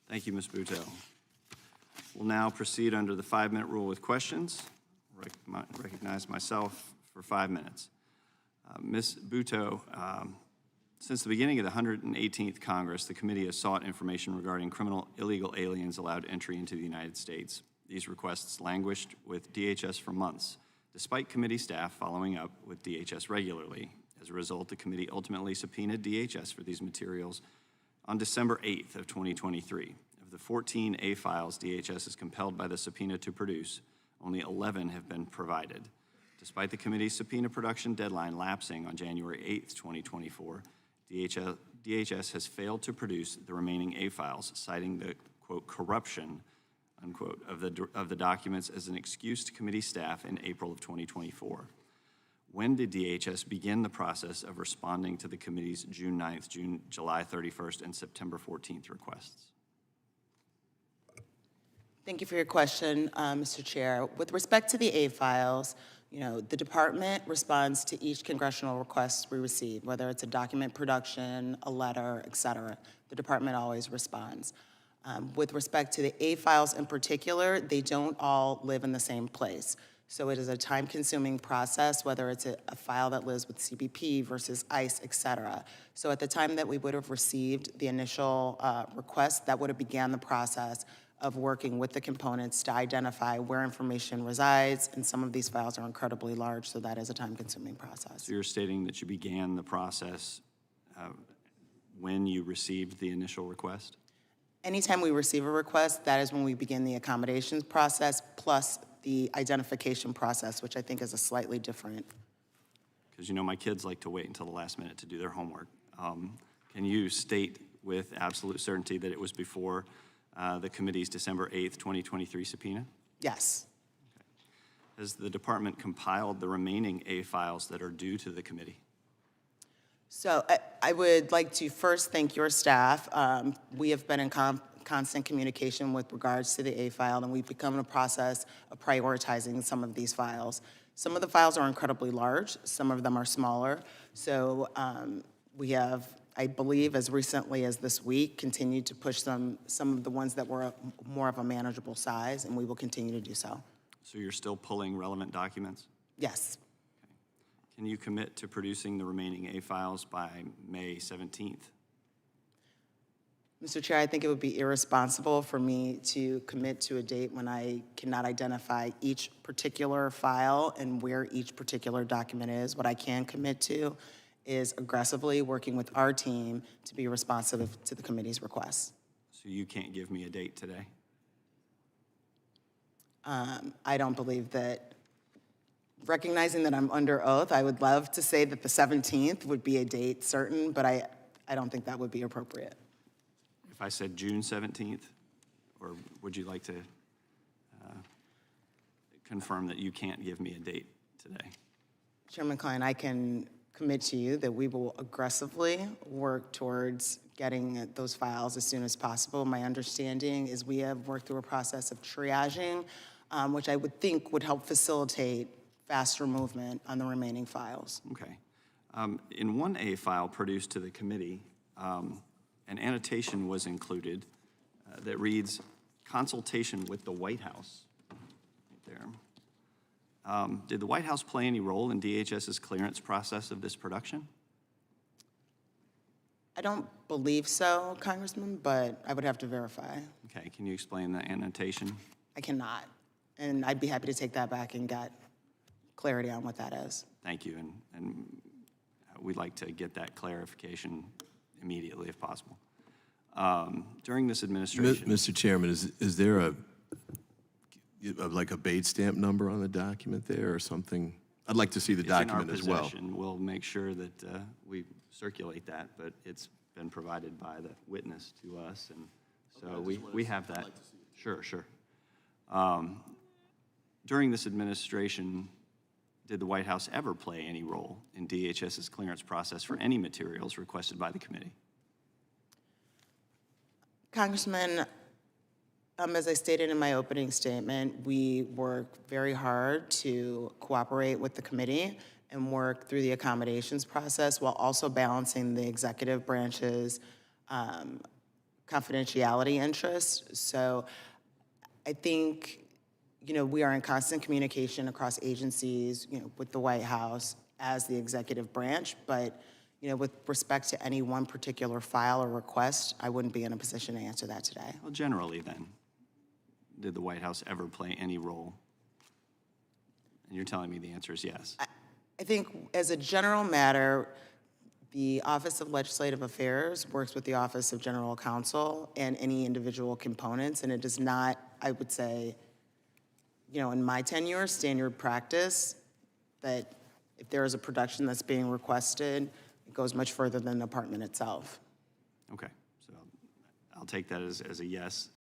Thank you, Ms. Buteau. We'll now proceed under the 5-minute rule with questions. Recognize myself for 5 minutes. Ms. Buteau, since the beginning of the 118th Congress, the committee has sought information regarding criminal illegal aliens allowed entry into the United States. These requests languished with DHS for months, despite committee staff following up with DHS regularly. As a result, the committee ultimately subpoenaed DHS for these materials on December 8th of 2023. Of the 14 A files DHS is compelled by the subpoena to produce, only 11 have been provided. Despite the committee's subpoena production deadline lapsing on January 8th, 2024, DHS has failed to produce the remaining A files, citing the, quote, corruption, unquote, of the documents as an excuse to committee staff in April of 2024. When did DHS begin the process of responding to the committee's June 9th, July 31st, and September 14th requests? Thank you for your question, Mr. Chair. With respect to the A files, the department responds to each congressional request we receive, whether it's a document production, a letter, et cetera. The department always responds. With respect to the A files in particular, they don't all live in the same place. So it is a time-consuming process, whether it's a file that lives with CBP versus ICE, et cetera. So at the time that we would have received the initial request, that would have began the process of working with the components to identify where information resides, and some of these files are incredibly large, so that is a time-consuming process. So you're stating that you began the process when you received the initial request? Anytime we receive a request, that is when we begin the accommodations process, plus the identification process, which I think is a slightly different. Because my kids like to wait until the last minute to do their homework. Can you state with absolute certainty that it was before the committee's December 8th, 2023 subpoena? Yes. Okay. Has the department compiled the remaining A files that are due to the committee? So I would like to first thank your staff. We have been in constant communication with regards to the A file, and we've become in a process of prioritizing some of these files. Some of the files are incredibly large, some of them are smaller. So we have, I believe, as recently as this week, continued to push some of the ones that were more of a manageable size, and we will continue to do so. So you're still pulling relevant documents? Yes. Can you commit to producing the remaining A files by May 17th? Mr. Chair, I think it would be irresponsible for me to commit to a date when I cannot identify each particular file and where each particular document is. What I can commit to is aggressively working with our team to be responsive to the committee's requests. So you can't give me a date today? I don't believe that. Recognizing that I'm under oath, I would love to say that the 17th would be a date certain, but I don't think that would be appropriate. If I said June 17th, or would you like to confirm that you can't give me a date today? Chairman Cline, I can commit to you that we will aggressively work towards getting those files as soon as possible. My understanding is we have worked through a process of triaging, which I would think would help facilitate faster movement on the remaining files. Okay. In one A file produced to the committee, an annotation was included that reads, consultation with the White House. Right there. Did the White House play any role in DHS's clearance process of this production? I don't believe so, Congressman, but I would have to verify. Okay, can you explain the annotation? I cannot, and I'd be happy to take that back and get clarity on what that is. Thank you, and we'd like to get that clarification immediately if possible. During this administration... Mr. Chairman, is there like a Bates stamp number on the document there or something? I'd like to see the document as well. We'll make sure that we circulate that, but it's been provided by the witness to us, and so we have that. Like sure. During this administration, did the White House ever play any role in DHS's clearance process for any materials requested by the committee? Congressman, as I stated in my opening statement, we work very hard to cooperate with the committee and work through the accommodations process while also balancing the executive branch's confidentiality interests. So I think, we are in constant communication across agencies, with the White House as the executive branch, but, with respect to any one particular file or request, I wouldn't be in a position to answer that today. Well, generally then, did the White House ever play any role? And you're telling me the answer is yes. I think as a general matter, the Office of Legislative Affairs works with the Office of General Counsel and any individual components, and it does not, I would say, in my tenure, standard practice that if there is a production that's being requested, it goes much further than the department itself. Okay, so I'll take that as a yes.